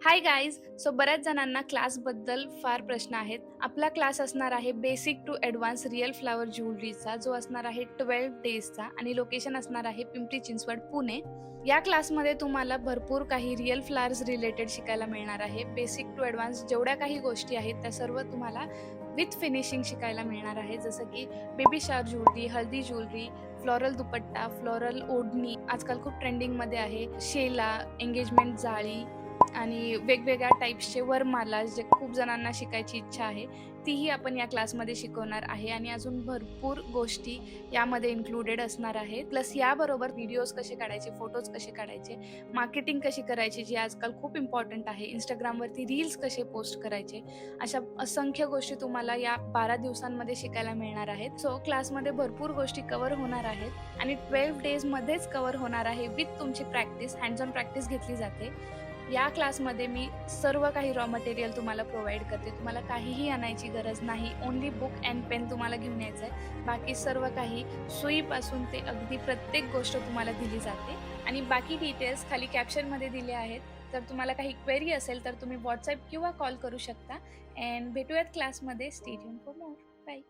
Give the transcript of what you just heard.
Hi guys. So बऱ्याच जणांना क्लासबद्दल फार प्रश्न आहेत. आपला क्लास असणार आहे basic to advance real flower ज्वेलरीचा, जो असणार आहे 12 डेजचा आणि लोकेशन असणार आहे पिंपरी चिंचवड, पुणे. या क्लासमध्ये तुम्हाला भरपूर काही रिअल फ्लॉवर्स रिलेटेड शिकायला मिळणार आहे. बेसिक टू ॲडव्हान्स जेवढ्या काही गोष्टी आहेत त्या सर्व तुम्हाला विथ फिनिशिंग शिकायला मिळणार आहे. जसं की बेबी शावर ज्वेलरी, हल्दी ज्वेलरी, फ्लोरल दुपट्टा, फ्लोरल ओढणी आजकाल खूप ट्रेंडिंगमध्ये आहे. शेला, एंगेजमेंट जाळी आणि वेगवेगळ्या टाईप्सचे वरमाला जे खूप जणांना शिकायची इच्छा आहे, तीही आपण या क्लासमध्ये शिकवणार आहे आणि अजून भरपूर गोष्टी यामध्ये इन्क्लुडेड असणार आहेत. प्लस याबरोबर व्हिडिओज कसे काढायचे, फोटोज कसे काढायचे, मार्केटिंग कशी करायची जी आजकाल खूप इम्पॉर्टंट आहे, Instagramवरती रील्स कसे पोस्ट करायचे, अशा असंख्य गोष्टी तुम्हाला या 12 दिवसांमध्ये शिकायला मिळणार आहेत. सो क्लासमध्ये भरपूर गोष्टी कव्हर होणार आहेत आणि 12 डेजमध्येच कव्हर होणार आहे विथ तुमची प्रॅक्टिस, हँड्स ऑन प्रॅक्टिस घेतली जाते. या क्लासमध्ये मी सर्व काही रॉ मटेरियल तुम्हाला प्रोव्हाईड करते. तुम्हाला काहीही आणायची गरज नाही. ओन्ली बुक अँड पेन तुम्हाला घेऊन यायचं आहे. बाकी सर्व काही सुईपासून ते अगदी प्रत्येक गोष्ट तुम्हाला दिली जाते आणि बाकी डिटेल्स खाली कॅप्शनमध्ये दिले आहेत. जर तुम्हाला काही क्वेरी असेल तर तुम्ही WhatsApp किंवा कॉल करू शकता. अँड भेटूयात क्लासमध्ये. Stay tuned for more. Bye.